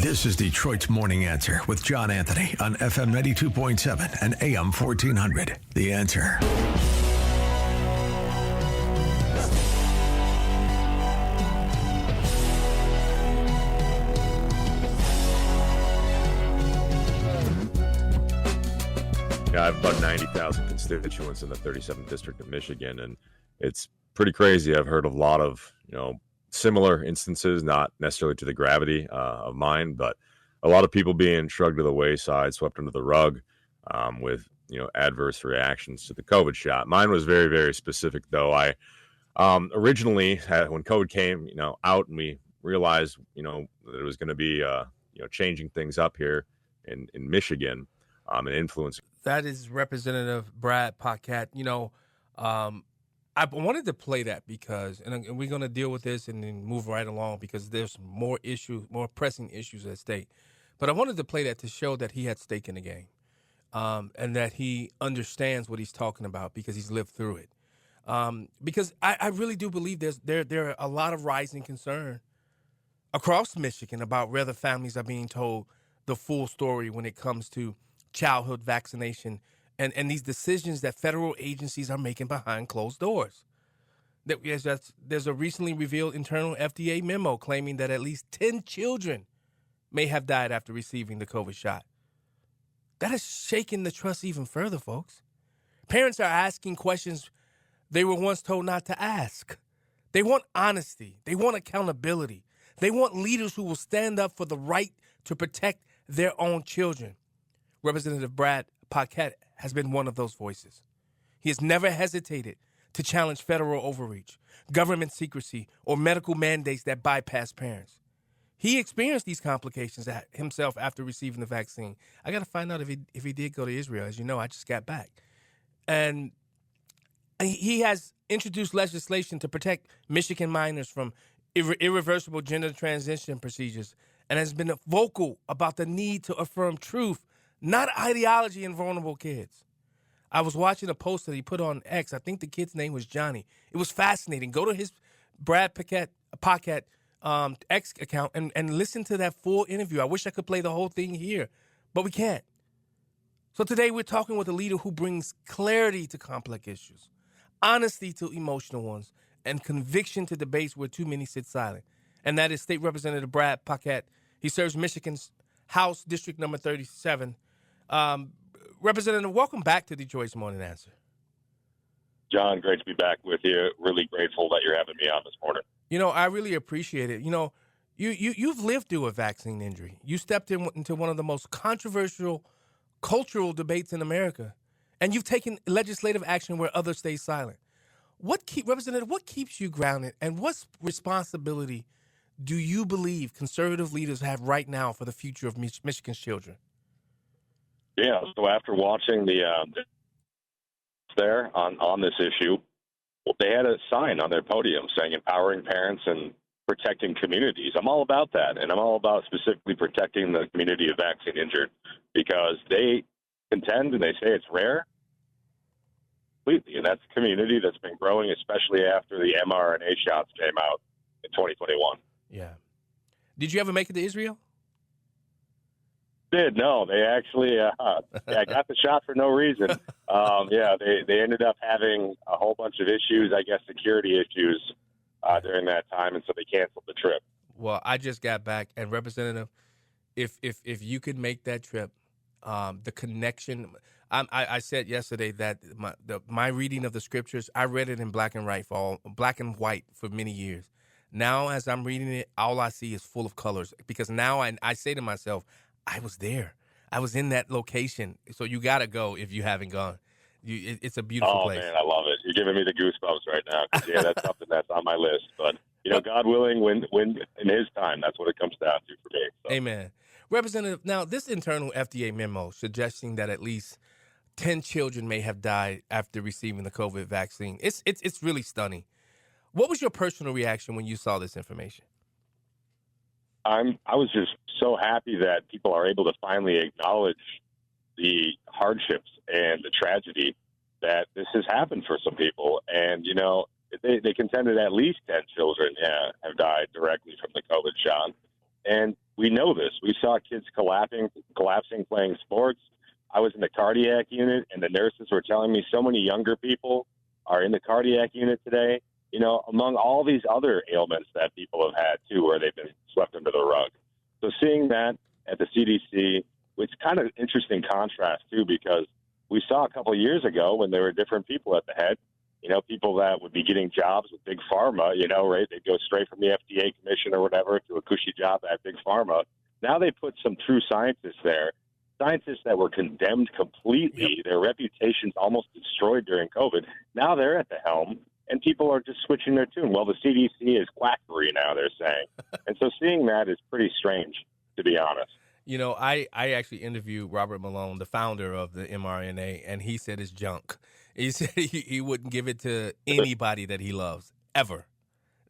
This is Detroit's Morning Answer with John Anthony on FM 92.7 and AM 1400. The Answer. Yeah, I have about 90,000 constituents in the 37th district of Michigan, and it's pretty crazy. I've heard of a lot of, similar instances, not necessarily to the gravity of mine, but a lot of people being shrugged to the wayside, swept under the rug with, adverse reactions to the COVID shot. Mine was very, very specific, though. I originally, when COVID came, out and we realized, that it was going to be, changing things up here in Michigan and influencing. That is Representative Brad Paquette. I wanted to play that because, and we're going to deal with this and then move right along because there's more pressing issues at stake. But I wanted to play that to show that he had stake in the game and that he understands what he's talking about because he's lived through it. Because I really do believe there are a lot of rising concern across Michigan about whether families are being told the full story when it comes to childhood vaccination and these decisions that federal agencies are making behind closed doors. There's a recently revealed internal FDA memo claiming that at least 10 children may have died after receiving the COVID shot. That has shaken the trust even further, folks. Parents are asking questions they were once told not to ask. They want honesty. They want accountability. They want leaders who will stand up for the right to protect their own children. Representative Brad Paquette has been one of those voices. He has never hesitated to challenge federal overreach, government secrecy, or medical mandates that bypass parents. He experienced these complications himself after receiving the vaccine. I got to find out if he did go to Israel. As you know, I just got back. And he has introduced legislation to protect Michigan minors from irreversible gender transition procedures and has been vocal about the need to affirm truth, not ideology, in vulnerable kids. I was watching a post that he put on X. I think the kid's name was Johnny. It was fascinating. Go to his Brad Paquette X account and listen to that full interview. I wish I could play the whole thing here, but we can't. So today we're talking with a leader who brings clarity to complex issues, honesty to emotional ones, and conviction to debates where too many sit silent. And that is State Representative Brad Paquette. He serves Michigan's House District number 37. Representative, welcome back to Detroit's Morning Answer. John, great to be back with you. Really grateful that you're having me on this morning. I really appreciate it. You've lived through a vaccine injury. You stepped into one of the most controversial cultural debates in America, and you've taken legislative action where others stay silent. Representative, what keeps you grounded, and what responsibility do you believe conservative leaders have right now for the future of Michigan's children? Yeah, so after watching the there on this issue, they had a sign on their podium saying empowering parents and protecting communities. I'm all about that, and I'm all about specifically protecting the community of vaccine injured because they contend and they say it's rare. Completely, and that's a community that's been growing, especially after the mRNA shots came out in 2021. Yeah. Did you ever make it to Israel? No, they actually I got the shot for no reason. They ended up having a whole bunch of issues, I guess security issues during that time, and so they canceled the trip. Well, I just got back, and Representative, if you could make that trip, the connection. I said yesterday that my reading of the scriptures, I read it in black and white for many years. Now, as I'm reading it, all I see is full of colors because now I say to myself, I was there. I was in that location. So you got to go if you haven't gone. It's a beautiful place. Oh, man, I love it. You're giving me the goosebumps right now. Yeah, that's something that's on my list. But, God willing, when in his time, that's what it comes down to for me. So. Amen. Representative, now this internal FDA memo suggesting that at least 10 children may have died after receiving the COVID vaccine. It's really stunning. What was your personal reaction when you saw this information? I was just so happy that people are able to finally acknowledge the hardships and the tragedy that this has happened for some people. And, they contended at least 10 children have died directly from the COVID shot. And we know this. We saw kids collapsing playing sports. I was in the cardiac unit, and the nurses were telling me so many younger people are in the cardiac unit today, among all these other ailments that people have had, too, where they've been swept under the rug. So seeing that at the CDC, it's kind of interesting contrast, too, because we saw a couple of years ago when there were different people at the head, people that would be getting jobs with Big Pharma, right? They'd go straight from the FDA commission or whatever to a cushy job at Big Pharma. Now they put some true scientists there, scientists that were condemned completely, Their reputations almost destroyed during COVID. Now they're at the helm, and people are just switching their tune. Well, the CDC is quackery now, they're saying. And so seeing that is pretty strange, to be honest. I actually interviewed Robert Malone, the founder of the mRNA, and he said it's junk. He said he wouldn't give it to anybody that he loves, ever.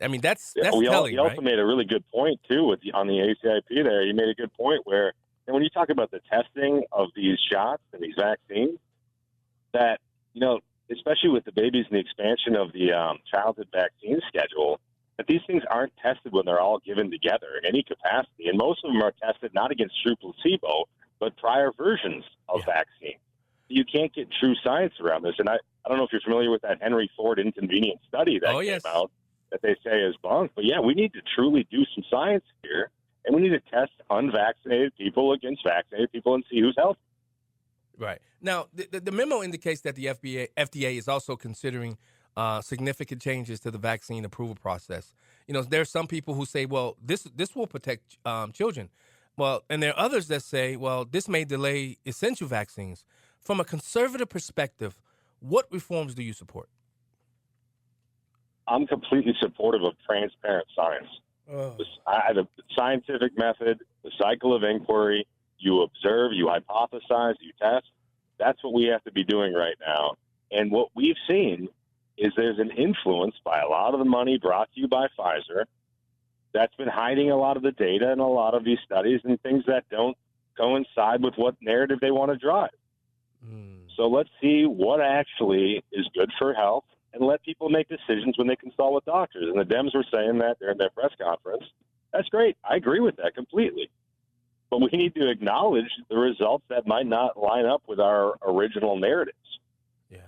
I mean, that's telling, He also made a really good point, too, on the ACIP there. He made a good point where, and when you talk about the testing of these shots and these vaccines, that, especially with the babies and the expansion of the childhood vaccine schedule, that these things aren't tested when they're all given together in any capacity. And most of them are tested not against true placebo, but prior versions of vaccine. You can't get true science around this. And I don't know if you're familiar with that Henry Ford inconvenient study that came out that they say is bunk. But, we need to truly do some science here. And we need to test unvaccinated people against vaccinated people and see who's healthy. Right. Now, the memo indicates that the FDA is also considering significant changes to the vaccine approval process. There are some people who say, well, this will protect children. Well, and there are others that say, well, this may delay essential vaccines. From a conservative perspective, what reforms do you support? I'm completely supportive of transparent science. The scientific method, the cycle of inquiry, you observe, you hypothesize, you test. That's what we have to be doing right now. And what we've seen is there's an influence by a lot of the money brought to you by Pfizer that's been hiding a lot of the data and a lot of these studies and things that don't coincide with what narrative they want to drive. So let's see what actually is good for health and let people make decisions when they consult with doctors. And the Dems were saying that during their press conference. That's great. I agree with that completely. But we need to acknowledge the results that might not line up with our original narratives. Yeah.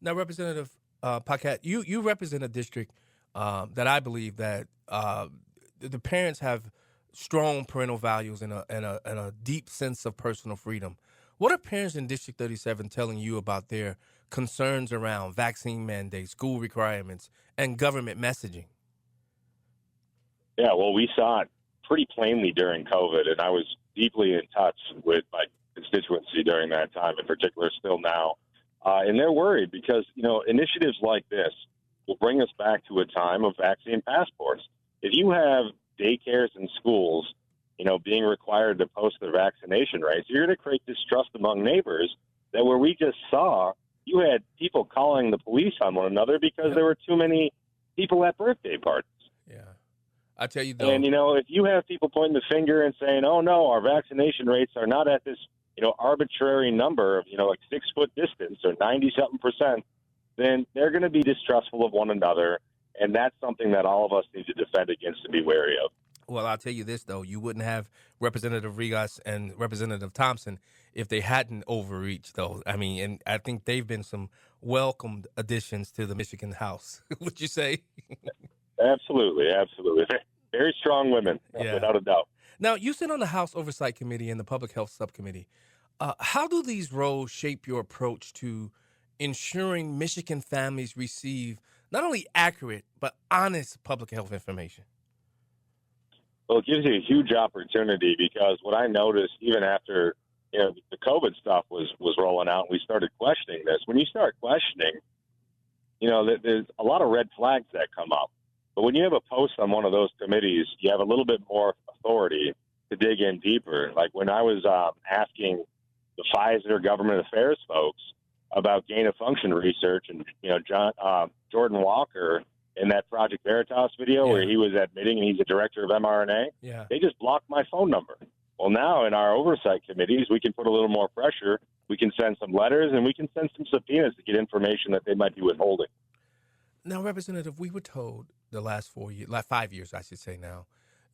Now, Representative Paquette, you represent a district that I believe that the parents have strong parental values and a deep sense of personal freedom. What are parents in District 37 telling you about their concerns around vaccine mandates, school requirements, and government messaging? Yeah, well, we saw it pretty plainly during COVID, and I was deeply in touch with my constituency during that time, in particular still now. And they're worried because, initiatives like this will bring us back to a time of vaccine passports. If you have daycares and schools, being required to post their vaccination rates, you're going to create distrust among neighbors that where we just saw you had people calling the police on one another because there were too many people at birthday parties. Yeah. I tell you, though. And, if you have people pointing the finger and saying, oh, no, our vaccination rates are not at this, arbitrary number of, like 6 foot distance or 90-something%, then they're going to be distrustful of one another. And that's something that all of us need to defend against and be wary of. Well, I'll tell you this, though. You wouldn't have Representative Rigas and Representative Thompson if they hadn't overreached, though. I mean, and I think they've been some welcomed additions to the Michigan House. Would you say? Absolutely, absolutely. Very strong women, without a doubt. Now, you sit on the House Oversight Committee and the Public Health Subcommittee. How do these roles shape your approach to ensuring Michigan families receive not only accurate, but honest public health information? Well, it gives you a huge opportunity because what I noticed even after the COVID stuff was rolling out, we started questioning this. When you start questioning, there's a lot of red flags that come up. But when you have a post on one of those committees, you have a little bit more authority to dig in deeper. Like when I was asking the Pfizer government affairs folks about gain-of-function research and, Jordan Walker in that Project Veritas video where he was admitting he's a director of mRNA, they just blocked my phone number. Well, now in our oversight committees, we can put a little more pressure. We can send some letters and we can send some subpoenas to get information that they might be withholding. Now, Representative, we were told the last 5 years, I should say now,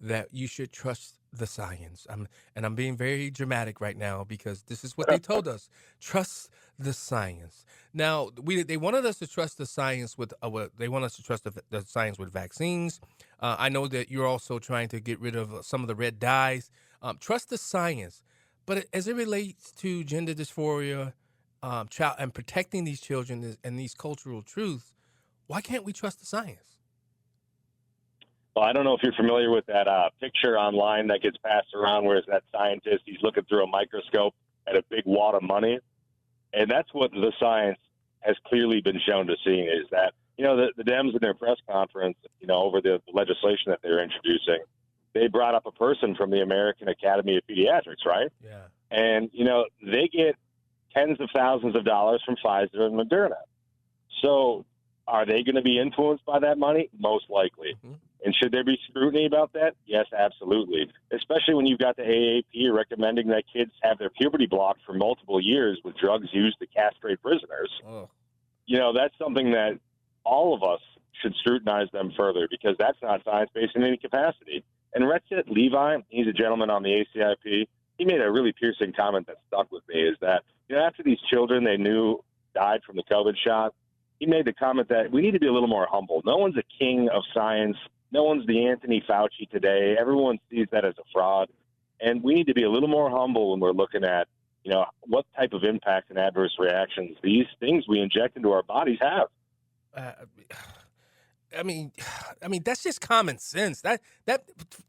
that you should trust the science. I'm being very dramatic right now because this is what they told us. Trust the science. Now, they wanted us to trust the science with they want us to trust the science with vaccines. I know that you're also trying to get rid of some of the red dyes. Trust the science. But as it relates to gender dysphoria, child and protecting these children and these cultural truths, why can't we trust the science? Well, I don't know if you're familiar with that picture online that gets passed around where it's that scientist, he's looking through a microscope at a big wad of money. And that's what the science has clearly been shown to see is that, the Dems in their press conference, over the legislation that they're introducing, they brought up a person from the American Academy of Pediatrics, right? Yeah. And, they get tens of thousands of dollars from Pfizer and Moderna. So are they going to be influenced by that money? Most likely. Mm-hmm. And should there be scrutiny about that? Yes, absolutely. Especially when you've got the AAP recommending that kids have their puberty blocked for multiple years with drugs used to castrate prisoners. Oh. That's something that all of us should scrutinize them further because that's not science-based in any capacity. And Rep Levi, he's a gentleman on the ACIP, he made a really piercing comment that stuck with me is that, after these children they knew died from the COVID shot, he made the comment that we need to be a little more humble. No one's a king of science. No one's the Anthony Fauci today. Everyone sees that as a fraud. And we need to be a little more humble when we're looking at, what type of impact and adverse reactions these things we inject into our bodies have. I mean, that's just common sense. That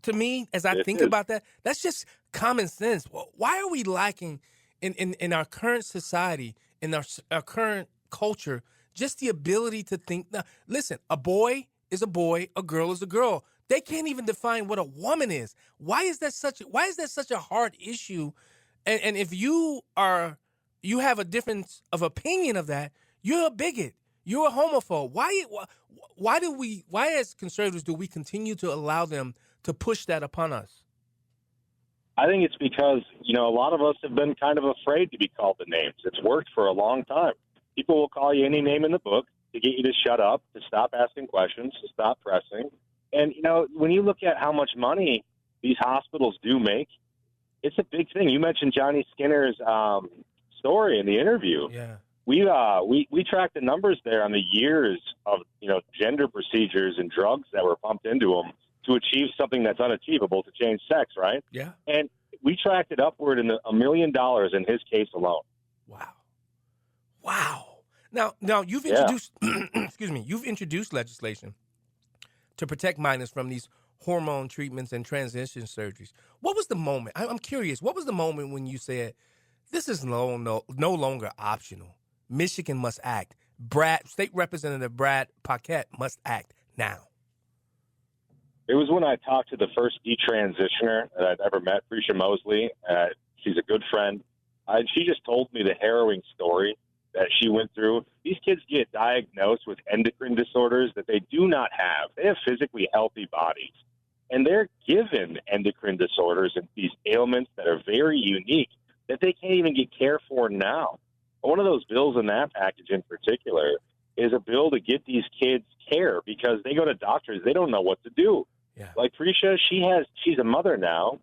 to me, as I think about that, that's just common sense. Why are we lacking in our current society, in our current culture, just the ability to think? Now, listen, a boy is a boy, a girl is a girl. They can't even define what a woman is. Why is that such a hard issue? And if you have a difference of opinion of that, you're a bigot. You're a homophobe. Why as conservatives do we continue to allow them to push that upon us? I think it's because, a lot of us have been kind of afraid to be called the names. It's worked for a long time. People will call you any name in the book to get you to shut up, to stop asking questions, to stop pressing. And, when you look at how much money these hospitals do make, it's a big thing. You mentioned Johnny Skinner's story in the interview. Yeah. We tracked the numbers there on the years of, gender procedures and drugs that were pumped into them to achieve something that's unachievable, to change sex, right? Yeah. And we tracked it upward in $1 million in his case alone. Wow. Now you've introduced, you've introduced legislation to protect minors from these hormone treatments and transition surgeries. What was the moment? I'm curious. What was the moment when you said, this is no longer optional? Michigan must act. State Representative Brad Paquette must act now. It was when I talked to the first detransitioner that I'd ever met, Prisha Mosley. She's a good friend. And she just told me the harrowing story that she went through. These kids get diagnosed with endocrine disorders that they do not have. They have physically healthy bodies. And they're given endocrine disorders and these ailments that are very unique that they can't even get care for now. One of those bills in that package in particular is a bill to get these kids care because they go to doctors. They don't know what to do. Yeah. Like Prisha, she's a mother now,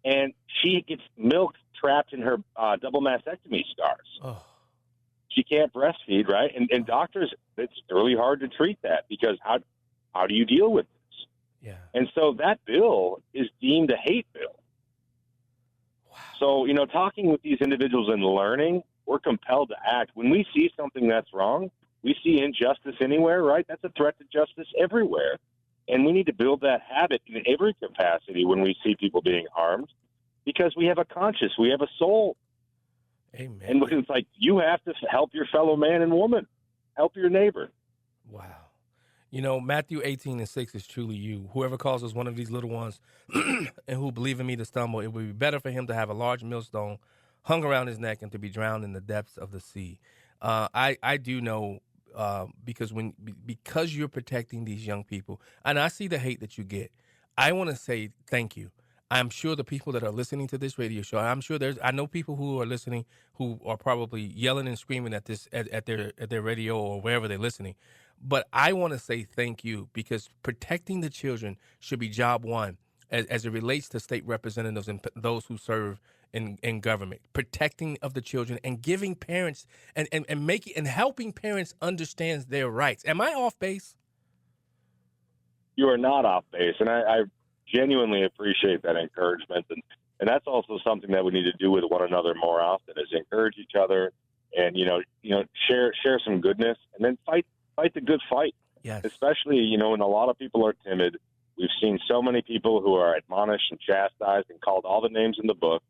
and she gets milk trapped in her double mastectomy scars. Oh. She can't breastfeed, right? And doctors, it's really hard to treat that because how do you deal with this? Yeah. And so that bill is deemed a hate bill. Wow. So, talking with these individuals and learning, we're compelled to act. When we see something that's wrong, we see injustice anywhere, right? That's a threat to justice everywhere. And we need to build that habit in every capacity when we see people being harmed because we have a conscience, we have a soul. Amen. And it's like you have to help your fellow man and woman, help your neighbor. Wow. Matthew 18:6 is truly you. Whoever calls us one of these little ones and who believe in me to stumble, it would be better for him to have a large millstone hung around his neck and to be drowned in the depths of the sea. I do know because you're protecting these young people, and I see the hate that you get. I want to say thank you. I'm sure the people that are listening to this radio show, I know people who are listening who are probably yelling and screaming at this at their radio or wherever they're listening. But I want to say thank you because protecting the children should be job one. as it relates to state representatives and those who serve in government, protecting of the children and giving parents and making and helping parents understand their rights. Am I off base? You are not off base, and I genuinely appreciate that encouragement, and that's also something that we need to do with one another more often, is encourage each other, and share some goodness, and then fight the good fight. Yes. Especially when a lot of people are timid. We've seen so many people who are admonished and chastised and called all the names in the book,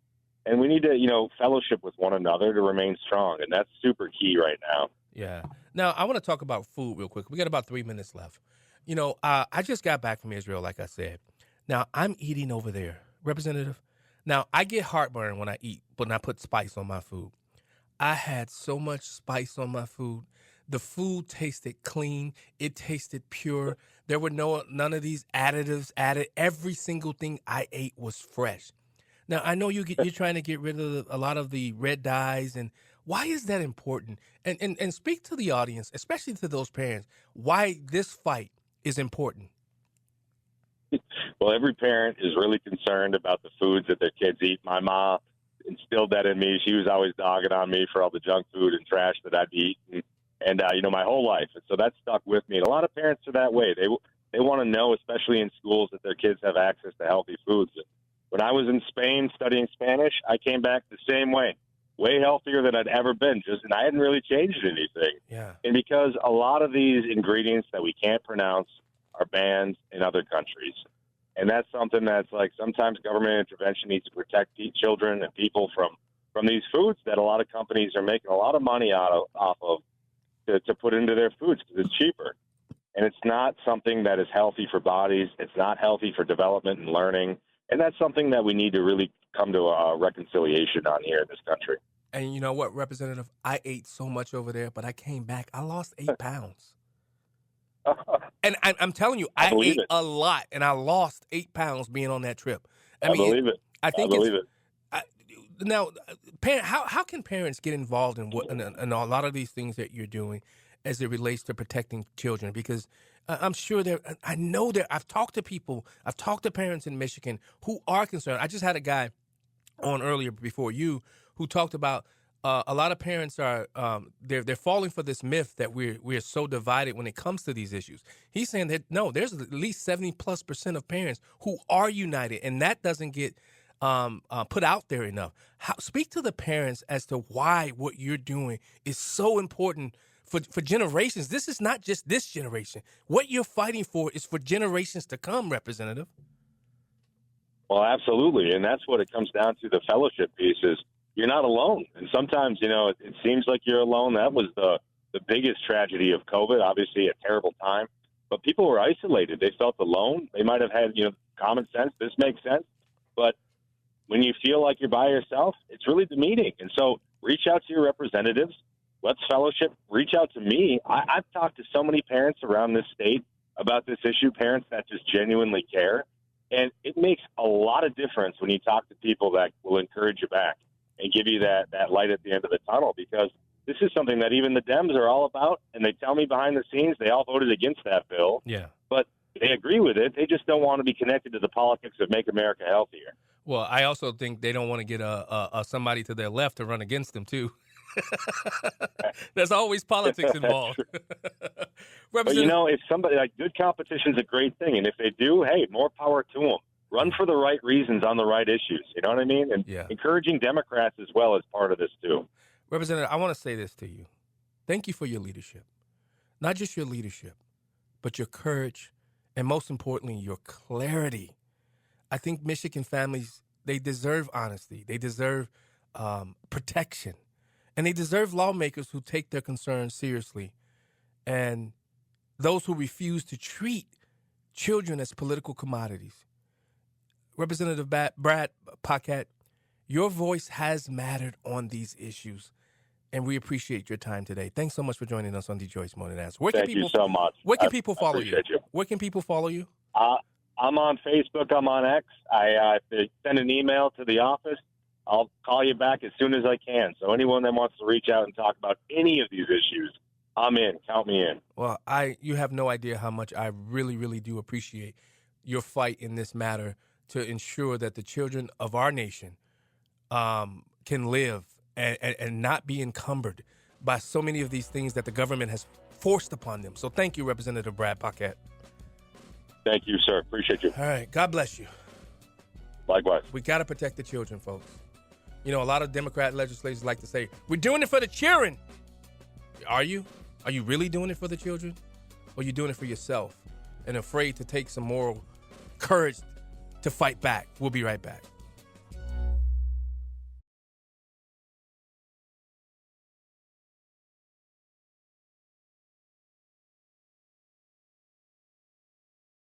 and we need to fellowship with one another to remain strong, and that's super key right now. Yeah. Now I want to talk about food real quick. We got about 3 minutes left. I just got back from Israel, like I said. Now, I'm eating over there, Representative. Now, I get heartburn when I put spice on my food. I had so much spice on my food. The food tasted clean. It tasted pure. There were none of these additives added. Every single thing I ate was fresh. Now, I know you're trying to get rid of a lot of the red dyes, and why is that important? And speak to the audience, especially to those parents, why this fight is important. Well, every parent is really concerned about the foods that their kids eat. My mom instilled that in me. She was always dogging on me for all the junk food and trash that I'd eat, and my whole life. And so that stuck with me. And a lot of parents are that way. They want to know, especially in schools, that their kids have access to healthy foods. When I was in Spain studying Spanish, I came back the same way healthier than I'd ever been. And I hadn't really changed anything. Yeah. And because a lot of these ingredients that we can't pronounce are banned in other countries. And that's something that's like sometimes government intervention needs to protect children and people from these foods that a lot of companies are making a lot of money off of to put into their foods because it's cheaper. And it's not something that is healthy for bodies. It's not healthy for development and learning. And that's something that we need to really come to a reconciliation on here in this country. And you know what, Representative? I ate so much over there, but I came back. I lost 8 pounds. And I'm telling you, I ate a lot, and I lost 8 pounds being on that trip. I believe it. I think I believe it. Now, how can parents get involved in in a lot of these things that you're doing as it relates to protecting children? Because I'm sure I've talked to people, I've talked to parents in Michigan who are concerned. I just had a guy on earlier before you who talked about a lot of parents are they're falling for this myth that we're so divided when it comes to these issues. He's saying that no, there's at least 70+% of parents who are united, and that doesn't get put out there enough. Speak to the parents as to why what you're doing is so important for generations. This is not just this generation. What you're fighting for is for generations to come, Representative. Well, absolutely, and that's what it comes down to. The fellowship piece is you're not alone, and sometimes it seems like you're alone. That was the biggest tragedy of COVID. Obviously, a terrible time, but people were isolated. They felt alone. They might have had common sense. This makes sense, but when you feel like you're by yourself, it's really demeaning. And so reach out to your representatives. Let's fellowship. Reach out to me. I've talked to so many parents around this state about this issue, parents that just genuinely care. And it makes a lot of difference when you talk to people that will encourage you back and give you that light at the end of the tunnel, because this is something that even the Dems are all about. And they tell me behind the scenes they all voted against that bill. Yeah. But they agree with it. They just don't want to be connected to the politics of Make America Healthier. Well, I also think they don't want to get somebody to their left to run against them, too. There's always politics involved. But if somebody good competition is a great thing, and if they do, hey, more power to them. Run for the right reasons on the right issues. You know what I mean? And encouraging Democrats as well as part of this too. Representative, I want to say this to you. Thank you for your leadership. Not just your leadership, but your courage, and most importantly, your clarity. I think Michigan families, they deserve honesty. They deserve protection. And they deserve lawmakers who take their concerns seriously, and those who refuse to treat children as political commodities. Representative Brad Paquette, your voice has mattered on these issues, and we appreciate your time today. Thanks so much for joining us on Detroit's Morning Answer. Thank you so much. Where can people follow you? Where can people follow you? I'm on Facebook. I'm on X. I send an email to the office. I'll call you back as soon as I can. So anyone that wants to reach out and talk about any of these issues, I'm in. Count me in. Well, you have no idea how much I really, really do appreciate your fight in this matter to ensure that the children of our nation can live and not be encumbered by so many of these things that the government has forced upon them. So thank you, Representative Brad Paquette. Thank you, sir. Appreciate you. All right. God bless you. Likewise. We got to protect the children, folks. You know, a lot of Democrat legislators like to say, we're doing it for the children. Are you? Are you really doing it for the children? Or are you doing it for yourself and afraid to take some moral courage to fight back? We'll be right back.